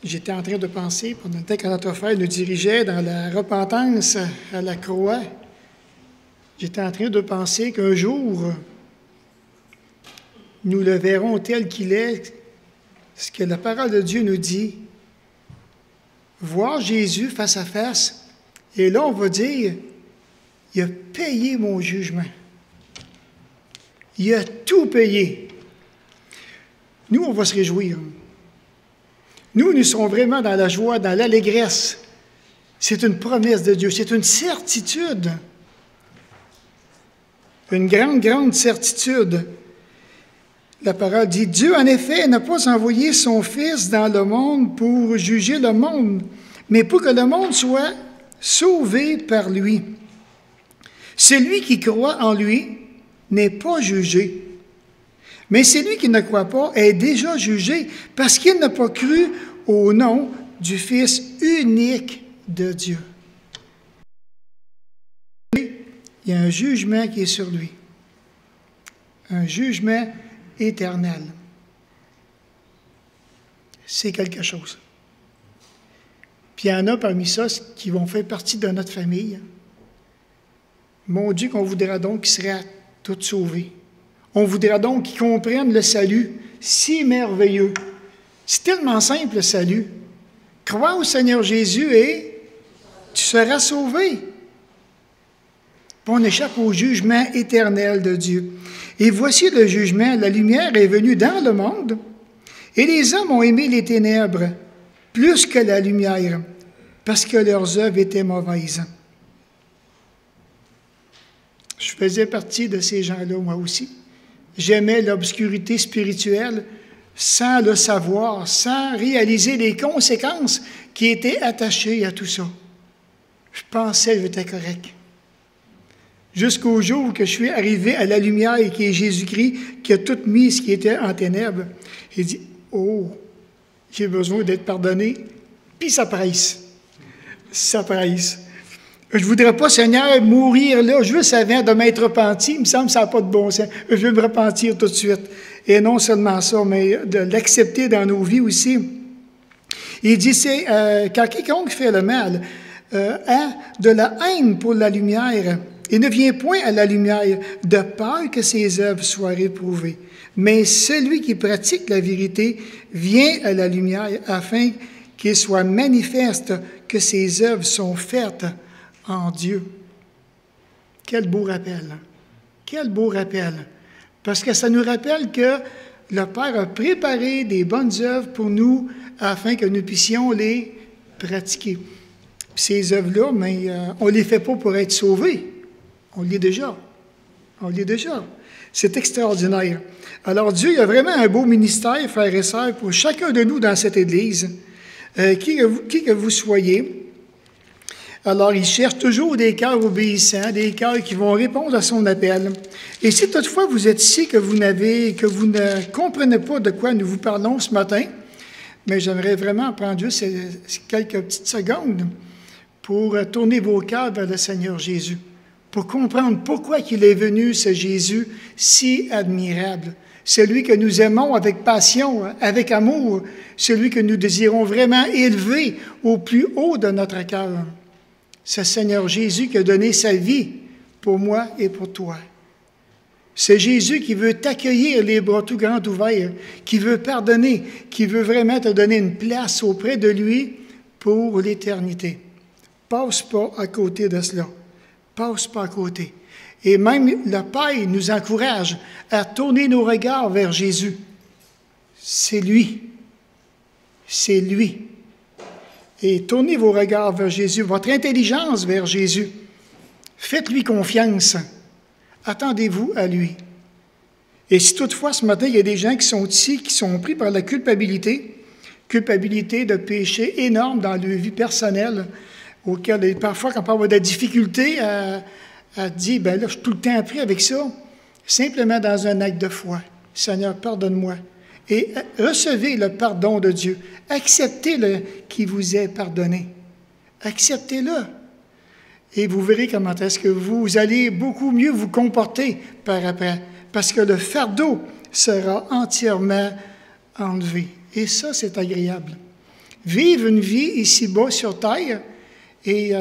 j'étais en train de penser, pendant le temps que notre frère nous dirigeait dans la repentance à la croix, j'étais en train de penser qu'un jour, nous le verrons tel qu'il est, ce que la parole de Dieu nous dit. Voir Jésus face à face, et là, on va dire, il a payé mon jugement. Il a tout payé. Nous, on va se réjouir. Nous serons vraiment dans la joie, dans l'allégresse. C'est une promesse de Dieu, c'est une certitude. Une grande, grande certitude. La parole dit, Dieu, en effet, n'a pas envoyé son Fils dans le monde pour juger le monde, mais pour que le monde soit sauvé par lui. Celui qui croit en lui n'est pas jugé. Mais celui qui ne croit pas est déjà jugé parce qu'il n'a pas cru au nom du Fils unique de Dieu. Il y a un jugement qui est sur lui. Un jugement éternel. C'est quelque chose. Puis il y en a parmi ça qui vont faire partie de notre famille. Mon Dieu, qu'on voudra donc qu'ils seraient tous sauvés. On voudra donc qu'ils comprennent le salut si merveilleux. C'est tellement simple, le salut. Crois au Seigneur Jésus et tu seras sauvé. Puis on échappe au jugement éternel de Dieu. Et voici le jugement, la lumière est venue dans le monde, et les hommes ont aimé les ténèbres plus que la lumière, parce que leurs œuvres étaient mauvaises. Je faisais partie de ces gens-là, moi aussi. J'aimais l'obscurité spirituelle sans le savoir, sans réaliser les conséquences qui étaient attachées à tout ça. Je pensais que j'étais correct. Jusqu'au jour que je suis arrivé à la lumière et qui est Jésus-Christ, qui a tout mis ce qui était en ténèbres. Il dit, oh, j'ai besoin d'être pardonné. Puis ça presse. Ça presse. Je ne voudrais pas, Seigneur, mourir là, juste avant de m'être repenti. Il me semble que ça n'a pas de bon sens. Je veux me repentir tout de suite. Et non seulement ça, mais de l'accepter dans nos vies aussi. Il dit, c'est quand quiconque fait le mal a de la haine pour la lumière et ne vient point à la lumière de peur que ses œuvres soient réprouvées. Mais celui qui pratique la vérité vient à la lumière afin qu'il soit manifeste que ses œuvres sont faites en Dieu. Quel beau rappel! Quel beau rappel! Parce que ça nous rappelle que le Père a préparé des bonnes œuvres pour nous afin que nous puissions les pratiquer. Ces œuvres-là, mais on ne les fait pas pour être sauvés. On l'est déjà. On l'est déjà. C'est extraordinaire. Alors, Dieu a vraiment un beau ministère, frères et sœurs, pour chacun de nous dans cette Église, qui que vous soyez. Alors, il cherche toujours des cœurs obéissants, des cœurs qui vont répondre à son appel. Et si toutefois vous êtes ici, que vous ne comprenez pas de quoi nous vous parlons ce matin, mais j'aimerais vraiment prendre juste quelques petites secondes pour tourner vos cœurs vers le Seigneur Jésus, pour comprendre pourquoi il est venu, ce Jésus si admirable, celui que nous aimons avec passion, avec amour, celui que nous désirons vraiment élever au plus haut de notre cœur. Ce Seigneur Jésus qui a donné sa vie pour moi et pour toi. C'est Jésus qui veut t'accueillir les bras tout grands ouverts, qui veut pardonner, qui veut vraiment te donner une place auprès de lui pour l'éternité. Passe pas à côté de cela. Passe pas à côté. Et même le Père nous encourage à tourner nos regards vers Jésus. C'est lui. C'est lui. Et tournez vos regards vers Jésus, votre intelligence vers Jésus. Faites-lui confiance. Attendez-vous à lui. Et si toutefois, ce matin, il y a des gens qui sont ici, qui sont pris par la culpabilité de péché énorme dans leur vie personnelle, auquel parfois, quand on peut avoir de la difficulté à dire, bien là, je suis tout le temps pris avec ça, simplement dans un acte de foi. Seigneur, pardonne-moi. Et recevez le pardon de Dieu. Acceptez-le qui vous est pardonné. Acceptez-le. Et vous verrez comment est-ce que vous allez beaucoup mieux vous comporter par après. Parce que le fardeau sera entièrement enlevé. Et ça, c'est agréable. vivre une vie ici-bas sur terre et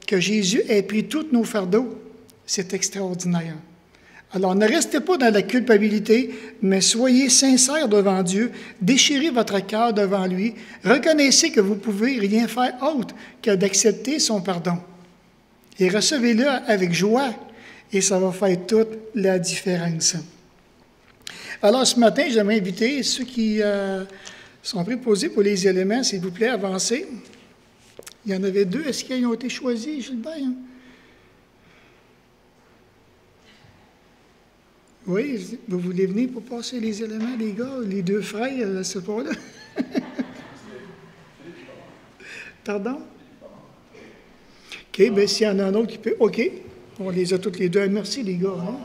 que Jésus ait pris tous nos fardeaux. C'est extraordinaire. Alors, ne restez pas dans la culpabilité, mais soyez sincères devant Dieu, déchirez votre cœur devant lui, reconnaissez que vous ne pouvez rien faire autre que d'accepter son pardon. Et recevez-le avec joie, et ça va faire toute la différence. Alors, ce matin, j'aimerais inviter ceux qui sont préposés pour les éléments, s'il vous plaît, avancez. Il y en avait 2. Est-ce qu'ils ont été choisis, Gilbert? Oui, vous voulez venir pour passer les éléments, les gars, les 2 frères, à ce point-là? Pardon? OK, bien, s'il y en a un autre qui peut... OK, on les a toutes les 2. Merci, les gars. Hein?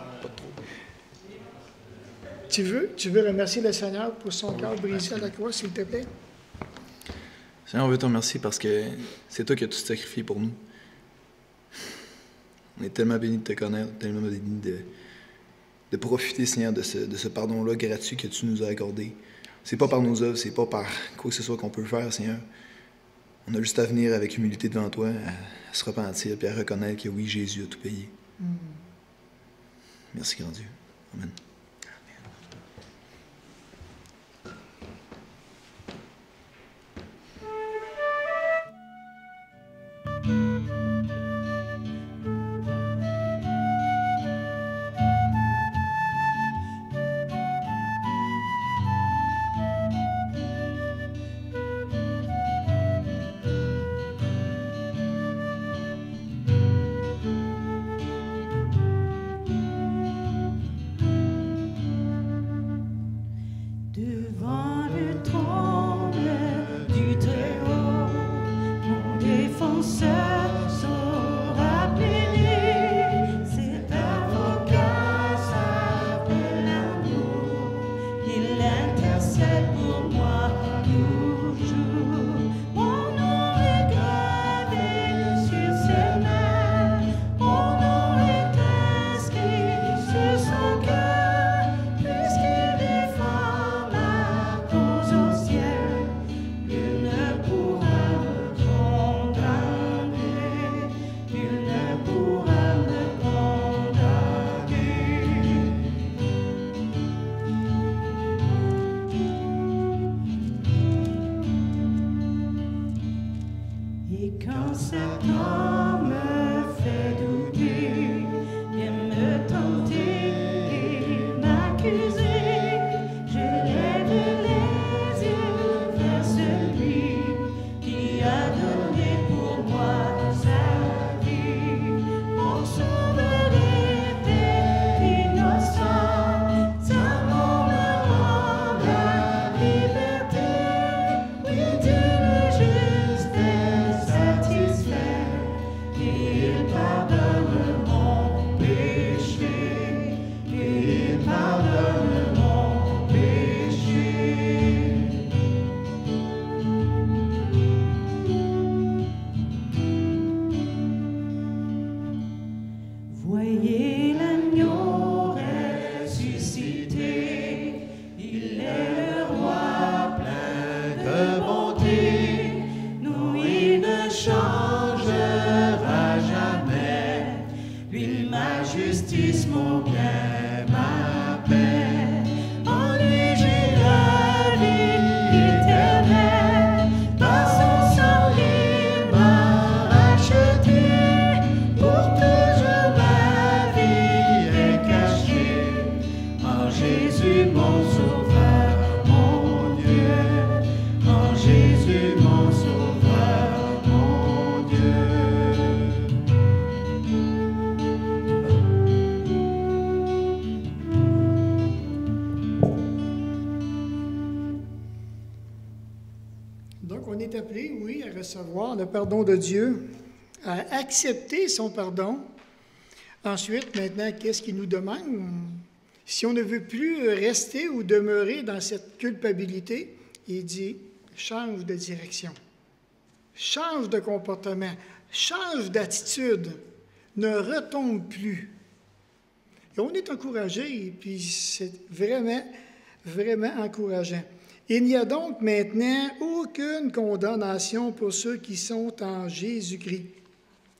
Tu veux remercier le Seigneur pour son cœur brisé à la croix, s'il te plaît? Seigneur, on veut te remercier parce que c'est toi qui as tout sacrifié pour nous. On est tellement bénis de te connaître, tellement bénis de profiter, Seigneur, de ce pardon-là gratuit que tu nous as accordé. C'est pas par nos œuvres, c'est pas par quoi que ce soit qu'on peut faire, Seigneur. On a juste à venir avec humilité devant toi, à se repentir et à reconnaître que oui, Jésus a tout payé. Merci, grand Dieu. Amen. Recevoir le pardon de Dieu, à accepter son pardon. Ensuite, maintenant, qu'est-ce qu'il nous demande? Si on ne veut plus rester ou demeurer dans cette culpabilité, il dit, change de direction, change de comportement, change d'attitude, ne retombe plus. Et on est encouragé, et puis c'est vraiment, vraiment encourageant. Il n'y a donc maintenant aucune condamnation pour ceux qui sont en Jésus-Christ.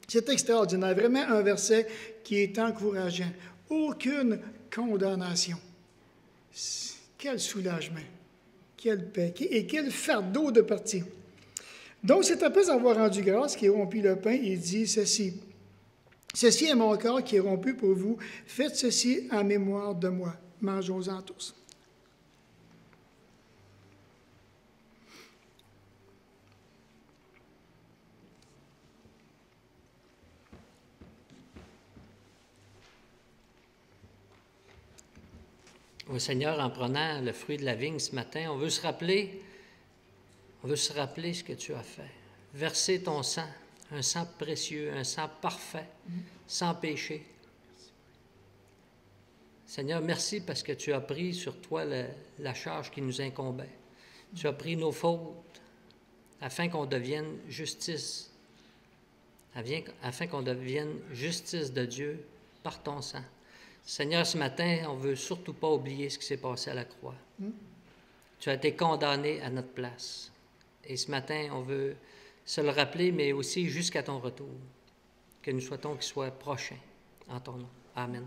C'est extraordinaire, vraiment un verset qui est encourageant. Aucune condamnation. Quel soulagement, quelle paix et quel fardeau de partir. Donc, c'est après avoir rendu grâce qu'il rompit le pain et dit ceci. Ceci est mon corps qui est rompu pour vous. Faites ceci en mémoire de moi. Mangeons-en tous. Au Seigneur, en prenant le fruit de la vigne ce matin, on veut se rappeler ce que tu as fait. Verser ton sang, un sang précieux, un sang parfait, sans péché. Seigneur, merci parce que tu as pris sur toi la charge qui nous incombait. Tu as pris nos fautes afin qu'on devienne justice, afin qu'on devienne justice de Dieu par ton sang. Seigneur, ce matin, on ne veut surtout pas oublier ce qui s'est passé à la croix. Tu as été condamné à notre place. Et ce matin, on veut se le rappeler, mais aussi jusqu'à ton retour. Que nous souhaitons qu'il soit prochain en ton nom. Amen.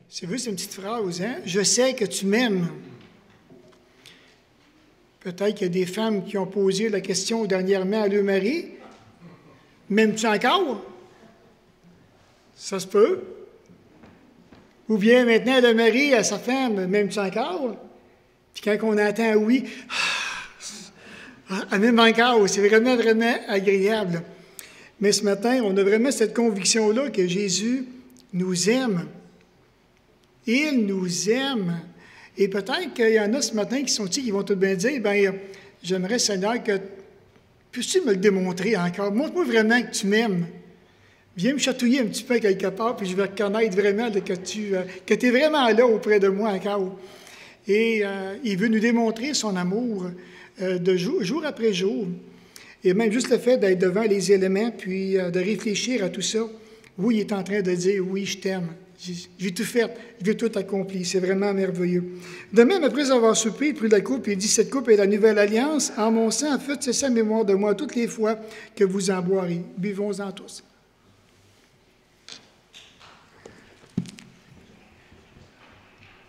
C'est vrai, c'est une petite phrase, hein? Je sais que tu m'aimes. Peut-être qu'il y a des femmes qui ont posé la question dernièrement à leur mari. M'aimes-tu encore? Ça se peut. Ou bien maintenant, le mari à sa femme, m'aimes-tu encore? Puis quand on entend oui, elle m'aime encore. C'est vraiment, vraiment agréable. Mais ce matin, on a vraiment cette conviction-là que Jésus nous aime. Il nous aime. Et peut-être qu'il y en a ce matin qui vont tout bien dire, bien, j'aimerais, Seigneur, que peux-tu me le démontrer encore? Montre-moi vraiment que tu m'aimes. Viens me chatouiller un petit peu quelque part, puis je vais reconnaître vraiment que tu es vraiment là auprès de moi encore. Et il veut nous démontrer son amour jour après jour. Et même juste le fait d'être devant les éléments, puis de réfléchir à tout ça. Oui, il est en train de dire, oui, je t'aime. J'ai tout fait, j'ai tout accompli. C'est vraiment merveilleux. De même, après avoir soupé, il prit la coupe et il dit, cette coupe est la nouvelle alliance. En mon sang, faites cesser la mémoire de moi toutes les fois que vous en boirez. Buvons-en tous.